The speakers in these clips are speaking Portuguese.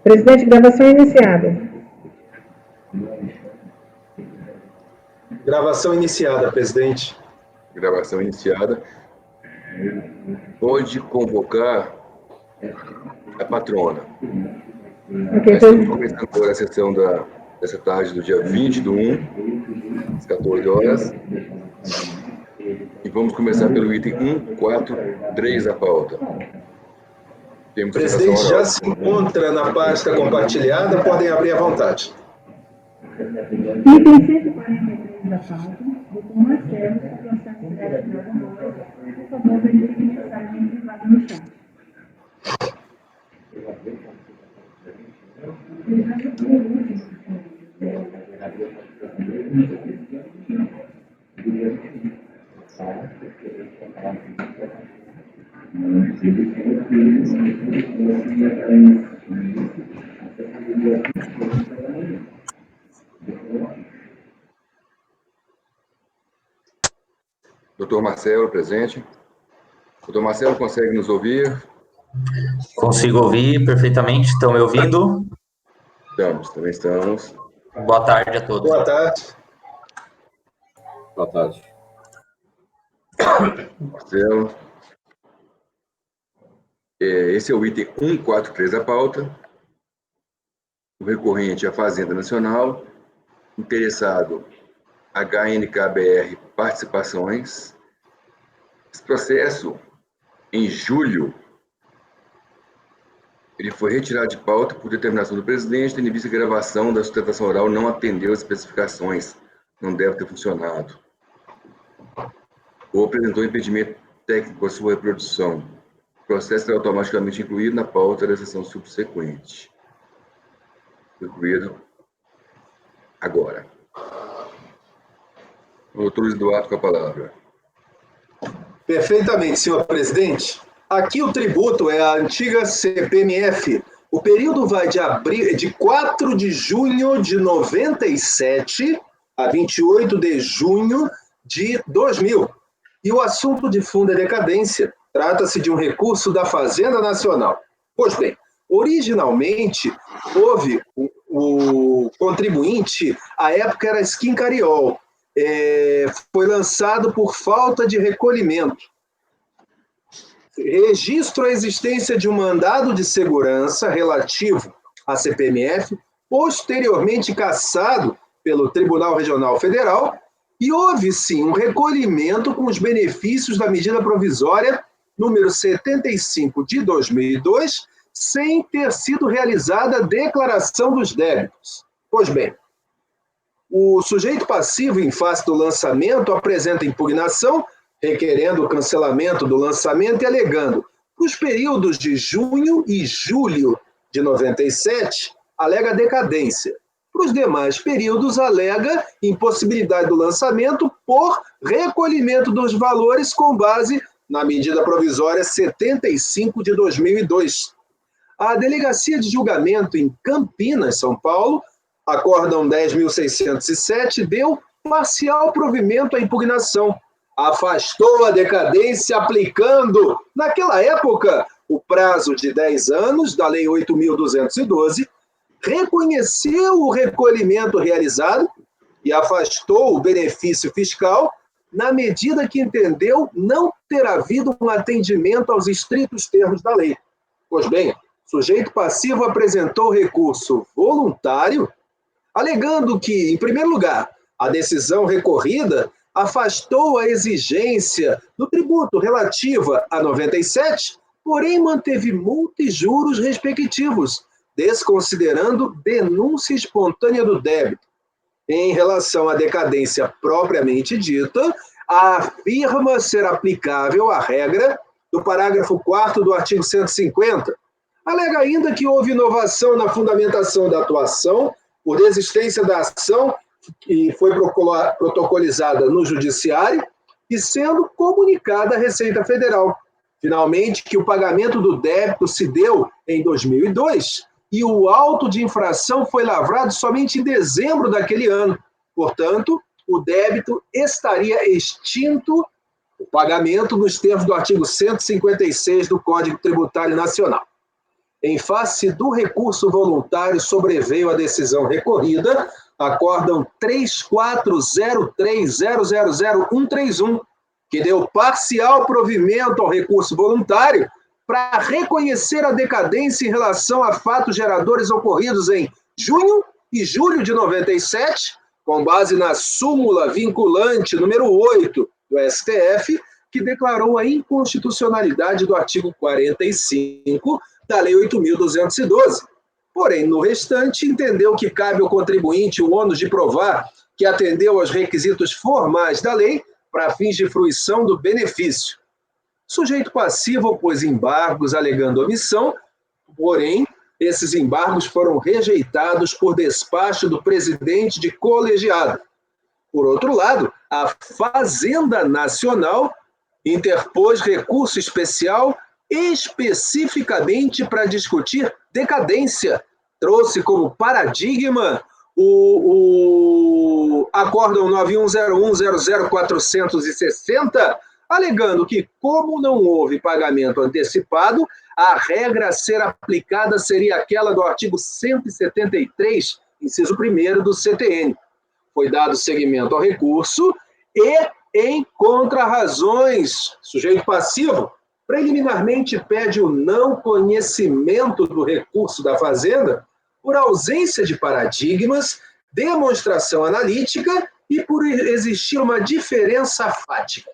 Presidente, gravação iniciada. Gravação iniciada, presidente. Gravação iniciada. Pode convocar a patrona. Okay, Estamos começando agora a sessão dessa tarde do dia 20/1, às 14 horas. E vamos começar pelo item 143 da pauta. O presidente já se encontra na pasta compartilhada, podem abrir à vontade. Item 143 da pauta, doutor Marcelo, processo de por favor, verifique mensagem privada no chat. Doutor Marcelo, presente. Doutor Marcelo, consegue nos ouvir? Consigo ouvir perfeitamente. Estão me ouvindo? Estamos, também estamos. Boa tarde a todos. Boa tarde. Boa tarde. Marcelo. Esse é o item 143 da pauta. O recorrente é a Fazenda Nacional, interessado HNKBR Participações. Esse processo, em julho, ele foi retirado de pauta por determinação do presidente, tendo em vista que a gravação da sustentação oral não atendeu as especificações, não deve ter funcionado. Ou apresentou impedimento técnico à sua reprodução. O processo será automaticamente incluído na pauta da sessão subsequente. Incluído agora. O doutor Luiz Eduardo com a palavra. Perfeitamente, senhor presidente. Aqui o tributo é a antiga CPMF. O período vai de 4 de junho de 97 a 28 de junho de 2000. E o assunto de fundo é decadência. Trata-se de um recurso da Fazenda Nacional. Pois bem, originalmente houve o contribuinte, à época era Skin Cariol. Foi lançado por falta de recolhimento. Registro a existência de um mandado de segurança relativo à CPMF, posteriormente cassado pelo Tribunal Regional Federal, e houve sim um recolhimento com os benefícios da medida provisória número 75 de 2002, sem ter sido realizada a declaração dos débitos. Pois bem, o sujeito passivo, em face do lançamento, apresenta impugnação, requerendo o cancelamento do lançamento e alegando, nos períodos de junho e julho de 97, alega decadência. Para os demais períodos, alega impossibilidade do lançamento por recolhimento dos valores com base na medida provisória 75 de 2002. A Delegacia de Julgamento em Campinas, São Paulo, Acórdão 10.607, deu parcial provimento à impugnação, afastou a decadência aplicando, naquela época, o prazo de 10 anos da Lei 8.212, reconheceu o recolhimento realizado e afastou o benefício fiscal na medida que entendeu não ter havido um atendimento aos estritos termos da lei. Pois bem, o sujeito passivo apresentou recurso voluntário, alegando que, em primeiro lugar, a decisão recorrida afastou a exigência do tributo relativa a 97, porém manteve multa e juros respectivos, desconsiderando denúncia espontânea do débito. Em relação à decadência propriamente dita, afirma ser aplicável a regra do parágrafo 4º do artigo 150. Alega ainda que houve inovação na fundamentação da atuação por desistência da ação que foi protocolizada no Judiciário e sendo comunicada à Receita Federal. Finalmente, que o pagamento do débito se deu em 2002 e o auto de infração foi lavrado somente em dezembro daquele ano. Portanto, o débito estaria extinto, o pagamento, nos termos do artigo 156 do Código Tributário Nacional. em face do recurso voluntário, sobreveio a decisão recorrida, acórdão 3403000131, que deu parcial provimento ao recurso voluntário para reconhecer a decadência em relação a fatos geradores ocorridos em junho e julho de 97, com base na súmula vinculante número 8 do STF, que declarou a inconstitucionalidade do artigo 45 da Lei 8.212. Porém, no restante, entendeu que cabe ao contribuinte o ônus de provar que atendeu aos requisitos formais da lei para fins de fruição do benefício. Sujeito passivo opôs embargos alegando omissão, porém, esses embargos foram rejeitados por despacho do presidente de colegiado. Por outro lado, a Fazenda Nacional interpôs recurso especial especificamente para discutir decadência. Trouxe como paradigma o Acórdão 9101000460, alegando que, como não houve pagamento antecipado, a regra a ser aplicada seria aquela do artigo 173, inciso 1º do CTN. Foi dado seguimento ao recurso e, em contra-razões, sujeito passivo preliminarmente pede o não conhecimento do recurso da Fazenda por ausência de paradigmas, demonstração analítica e por existir uma diferença fática.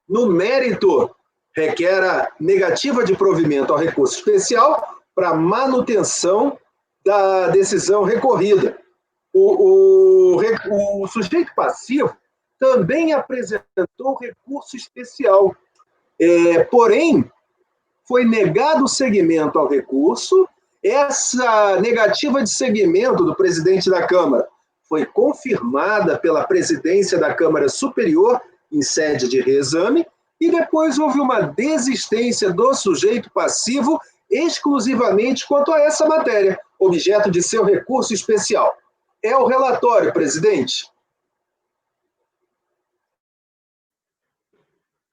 No mérito, requer a negativa de provimento ao recurso especial para manutenção da decisão recorrida. O sujeito passivo também apresentou recurso especial, porém, foi negado o seguimento ao recurso. Essa negativa de seguimento do presidente da Câmara foi confirmada pela presidência da Câmara Superior em sede de reexame, e depois houve uma desistência do sujeito passivo exclusivamente quanto a essa matéria, objeto de seu recurso especial. É o relatório, presidente.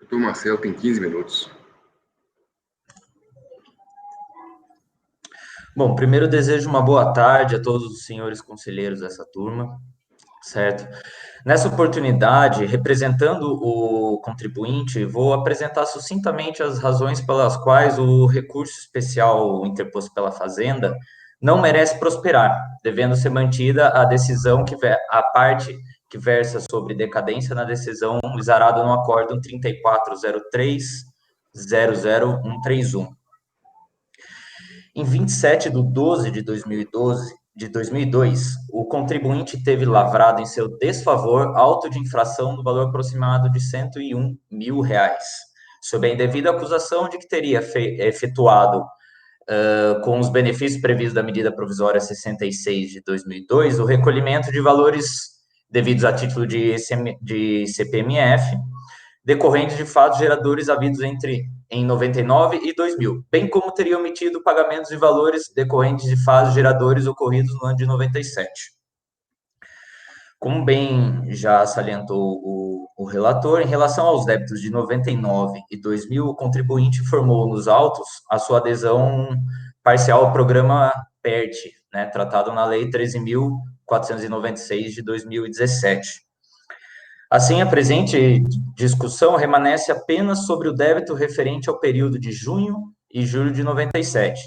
Doutor Marcelo tem 15 minutos. Bom, primeiro desejo uma boa tarde a todos os senhores conselheiros dessa turma, certo? Nessa oportunidade, representando o contribuinte, vou apresentar sucintamente as razões pelas quais o recurso especial interposto pela Fazenda não merece prosperar, devendo ser mantida a decisão a parte que versa sobre decadência na decisão exarada no acórdão 3403000131. Em 27/12 de 2002, o contribuinte teve lavrado em seu desfavor auto de infração no valor aproximado de R$101 mil, sob a indevida acusação de que teria efetuado, com os benefícios previstos da medida provisória 66 de 2002, o recolhimento de valores devidos a título de CPMF, decorrentes de fatos geradores havidos em 99 e 2000, bem como teria omitido pagamentos de valores decorrentes de fatos geradores ocorridos no ano de 97. Como bem já salientou o relator, em relação aos débitos de 99 e 2000, o contribuinte informou nos autos a sua adesão parcial ao programa PERT, né, tratado na Lei 13.496 de 2017. Assim, a presente discussão remanesce apenas sobre o débito referente ao período de junho e julho de 97.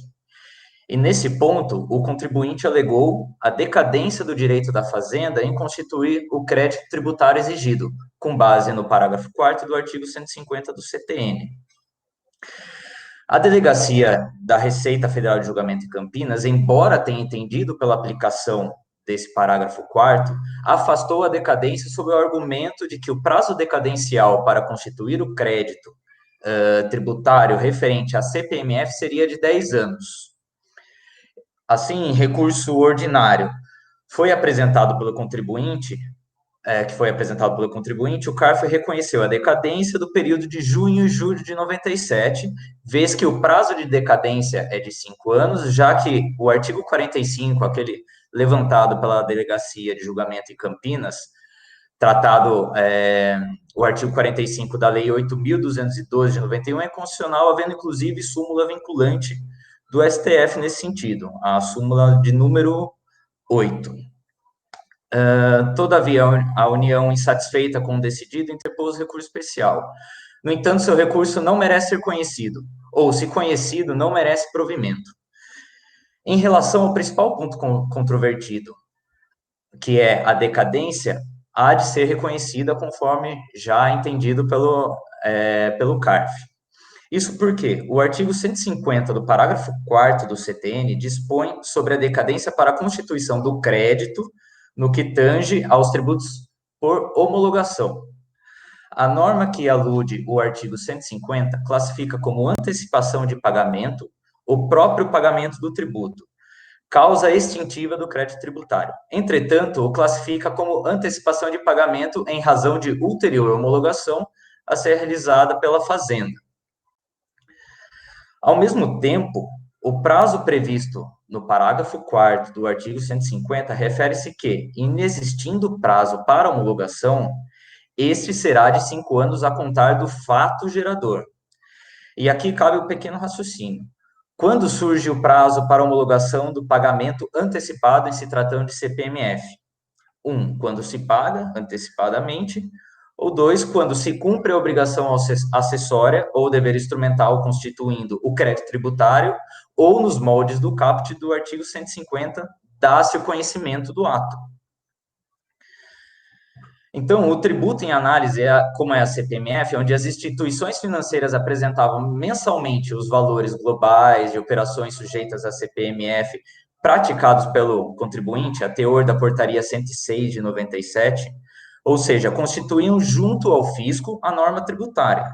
E, nesse ponto, o contribuinte alegou a decadência do direito da Fazenda em constituir o crédito tributário exigido, com base no parágrafo 4º do artigo 150 do CTN. A Delegacia da Receita Federal de Julgamento em Campinas, embora tenha entendido pela aplicação desse parágrafo 4º, afastou a decadência sob o argumento de que o prazo decadencial para constituir o crédito tributário referente à CPMF seria de 10 anos. Assim, em recurso ordinário foi apresentado pelo contribuinte, o CARF reconheceu a decadência do período de junho e julho de 97, vez que o prazo de decadência é de 5 anos, já que o artigo 45, aquele levantado pela Delegacia de Julgamento em Campinas, o artigo 45 da Lei 8.212 de 91 é constitucional, havendo inclusive súmula vinculante do STF nesse sentido, a súmula de número 8. Todavia, a União, insatisfeita com o decidido, interpôs recurso especial. No entanto, seu recurso não merece ser conhecido, ou, se conhecido, não merece provimento. Em relação ao principal ponto controvertido, que é a decadência, há de ser reconhecida conforme já entendido pelo CARF. Isso porque o artigo 150 do parágrafo 4º do CTN dispõe sobre a decadência para a constituição do crédito no que tange aos tributos por homologação. A norma que alude o artigo 150 classifica como antecipação de pagamento o próprio pagamento do tributo, causa extintiva do crédito tributário. Entretanto, o classifica como antecipação de pagamento em razão de ulterior homologação a ser realizada pela Fazenda. Ao mesmo tempo, o prazo previsto no parágrafo 4º do artigo 150 refere-se que, inexistindo prazo para homologação, este será de 5 anos a contar do fato gerador. E aqui cabe um pequeno raciocínio. Quando surge o prazo para homologação do pagamento antecipado em se tratando de CPMF? 1, quando se paga antecipadamente, ou 2, quando se cumpre a obrigação acessória ou dever instrumental constituindo o crédito tributário, ou nos moldes do caput do artigo 150, dá-se o conhecimento do ato. Então, o tributo em análise, como é a CPMF, onde as instituições financeiras apresentavam mensalmente os valores globais de operações sujeitas à CPMF praticados pelo contribuinte, a teor da portaria 106 de 97, ou seja, constituíam junto ao fisco a norma tributária.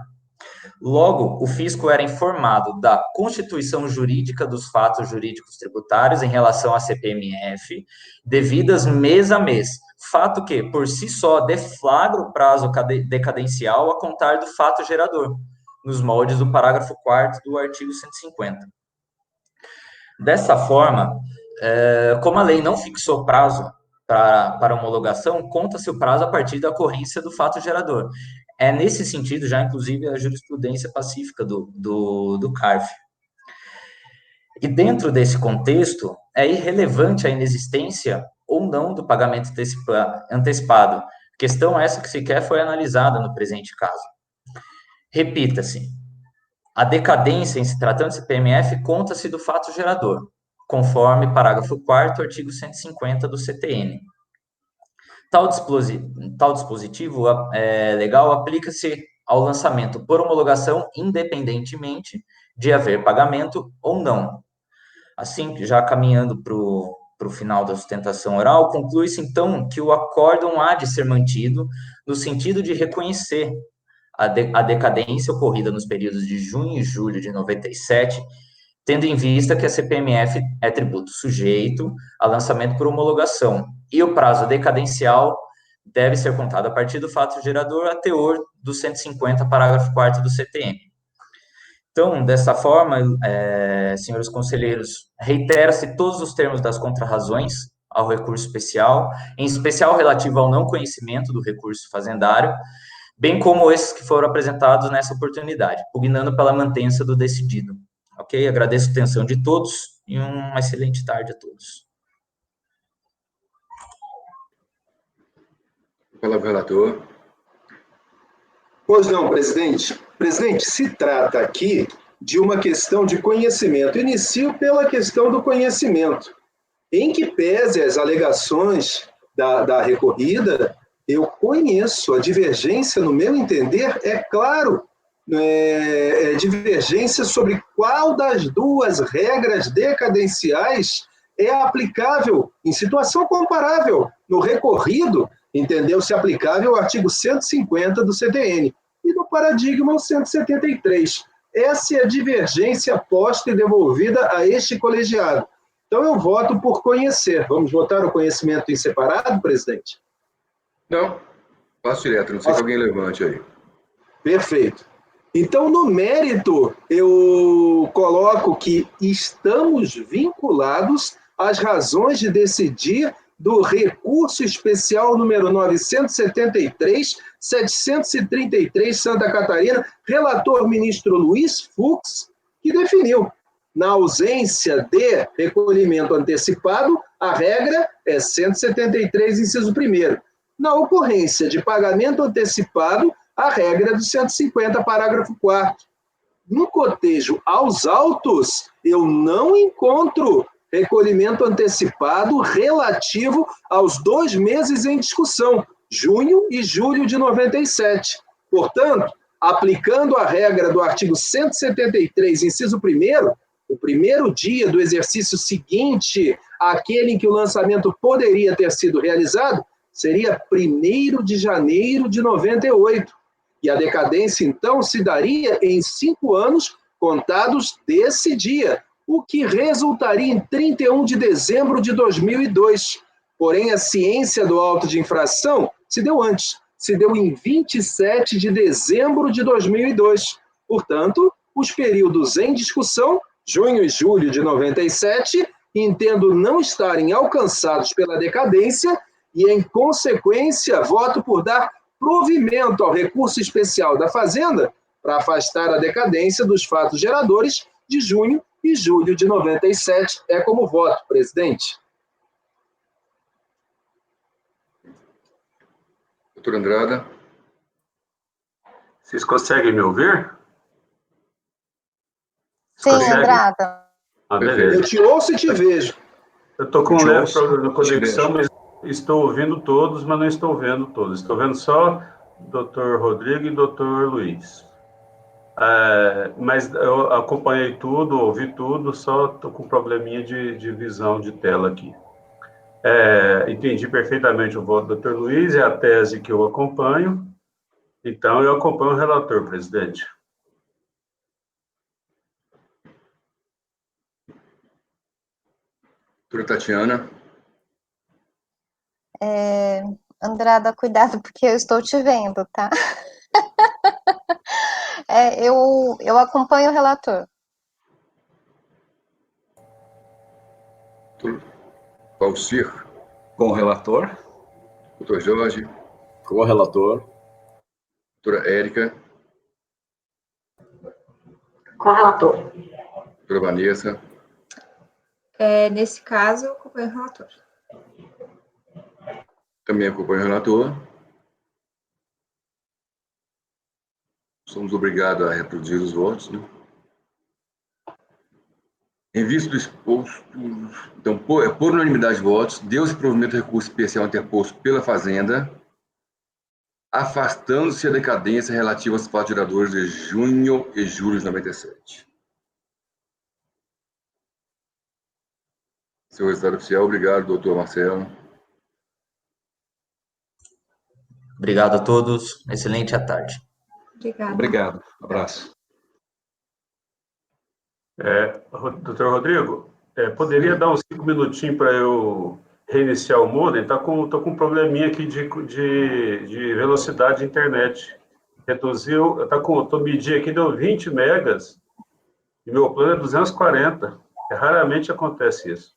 Logo, o fisco era informado da constituição jurídica dos fatos jurídicos tributários em relação à CPMF, devidas mês a mês, fato que, por si só, deflagra o prazo decadencial a contar do fato gerador, nos moldes do parágrafo 4º do artigo 150. Dessa forma, como a lei não fixou prazo para homologação, conta-se o prazo a partir da ocorrência do fato gerador. É nesse sentido, já inclusive, a jurisprudência pacífica do CARF. E dentro desse contexto, é irrelevante a inexistência ou não do pagamento antecipado. Questão essa que sequer foi analisada no presente caso. Repita-se, a decadência em se tratando de CPMF conta-se do fato gerador, conforme parágrafo 4º, artigo 150 do CTN. Tal dispositivo legal aplica-se ao lançamento por homologação independentemente de haver pagamento ou não. Assim, já caminhando para o final da sustentação oral, conclui-se, então, que o acórdão há de ser mantido no sentido de reconhecer a decadência ocorrida nos períodos de junho e julho de 97, tendo em vista que a CPMF é tributo sujeito a lançamento por homologação, e o prazo decadencial deve ser contado a partir do fato gerador a teor do 150, parágrafo 4º do CTN. Então, dessa forma, senhores conselheiros, reitera-se todos os termos das contrarrazões ao recurso especial, em especial relativo ao não conhecimento do recurso fazendário, bem como esses que foram apresentados nessa oportunidade, pugnando pela mantença do decidido. Ok? Agradeço a atenção de todos e uma excelente tarde a todos. Palavra relator. Pois não, presidente. Presidente, se trata aqui de uma questão de conhecimento. Inicio pela questão do conhecimento. Em que pese as alegações da recorrida, eu conheço a divergência, no meu entender, é claro, divergência sobre qual das duas regras decadenciais é aplicável em situação comparável. No recorrido, entendeu-se aplicável o artigo 150 do CTN e no paradigma o 173. Essa é a divergência posta e devolvida a este colegiado. Então, eu voto por conhecer. Vamos votar o conhecimento em separado, presidente? Não, passo direto, não sei se alguém levante aí. Perfeito. Então, no mérito, eu coloco que estamos vinculados às razões de decidir do recurso especial número 973/733, Santa Catarina, relator ministro Luiz Fux, que definiu Na ausência de recolhimento antecipado, a regra é 173, inciso 1º. Na ocorrência de pagamento antecipado, a regra é do 150, parágrafo 4º. No cotejo aos autos, eu não encontro recolhimento antecipado relativo aos 2 meses em discussão, junho e julho de 97. Portanto, aplicando a regra do artigo 173, inciso 1º, o primeiro dia do exercício seguinte àquele em que o lançamento poderia ter sido realizado, seria 1º de janeiro de 98. E a decadência, então, se daria em 5 anos contados desse dia, o que resultaria em 31 de dezembro de 2002. Porém, a ciência do auto de infração se deu antes, se deu em 27 de dezembro de 2002. Portanto, os períodos em discussão, junho e julho de 97, entendo não estarem alcançados pela decadência e, em consequência, voto por dar provimento ao recurso especial da Fazenda para afastar a decadência dos fatos geradores de junho e julho de 97. É como voto, presidente. Doutor Andrada. Vocês conseguem me ouvir? Sim, Andrada. Ah, beleza. Eu te ouço e te vejo. Eu estou com um leve problema de conexão, mas estou ouvindo todos, mas não estou vendo todos. Estou vendo só Dr. Rodrigo e Dr. Luiz. Mas eu acompanhei tudo, ouvi tudo, só estou com um probleminha de visão de tela aqui. Entendi perfeitamente o voto do Dr. Luiz, é a tese que eu acompanho. Então, eu acompanho o relator, presidente. Doutora Tatiana. Andrada, cuidado, porque eu estou te vendo, tá? Eu acompanho o relator. Valcir. Com o relator. Doutor Jorge. Com o relator. Doutora Érica. Com o relator. Doutora Vanessa. Nesse caso, eu acompanho o relator. Também acompanho o relator. Somos obrigados a reproduzir os votos, né? Em vista do exposto, então, por unanimidade de votos, deu-se provimento de recurso especial interposto pela Fazenda, afastando-se a decadência relativa aos fatos geradores de junho e julho de 97. Seu resultado oficial. Obrigado, doutor Marcelo. Obrigado a todos. Excelente tarde. Obrigada. Obrigado. Abraço. Doutor Rodrigo, poderia dar uns 5 minutinhos para eu reiniciar o modem? Estou com um probleminha aqui de velocidade de internet. Reduziu, estou medindo aqui, deu 20 megas, e meu plano é 240. Raramente acontece isso.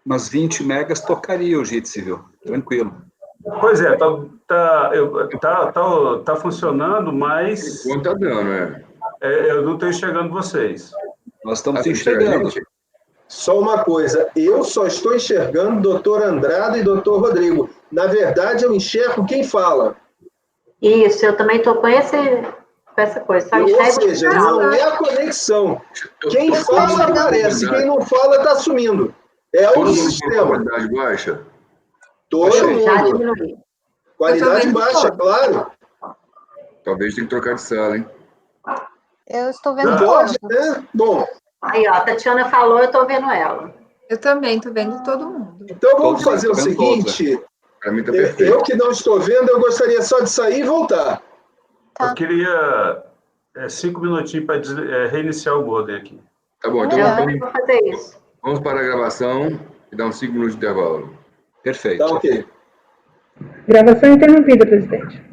Mas 20 megas tocaria o Jitsi, viu? Tranquilo. Pois é, tá funcionando, mas... Enquanto tá dando, eu não estou enxergando vocês. Nós estamos enxergando. Só uma coisa, eu só estou enxergando doutor Andrada e doutor Rodrigo. Na verdade, eu enxergo quem fala. Isso, eu também estou com essa coisa. Ou seja, não é a conexão. Quem fala aparece, quem não fala está sumindo. É o sistema. Qualidade baixa? Todo Já mundo. diminuiu. Qualidade baixa, claro. Talvez tenha que trocar de sala, hein? Eu estou vendo Pode, todos. né? Bom, Aí, ó, a Tatiana falou, eu estou vendo ela. Eu também estou vendo todo mundo. então vamos fazer o seguinte. Para mim tá perfeito. Eu que não estou vendo, eu gostaria só de sair e voltar. Tá. Eu queria 5 minutinhos para reiniciar o modem aqui. Tá bom, então Eu também vou fazer isso. vamos para a gravação e dar uns 5 minutos de intervalo. Perfeito. Tá ok. Gravação interrompida, presidente.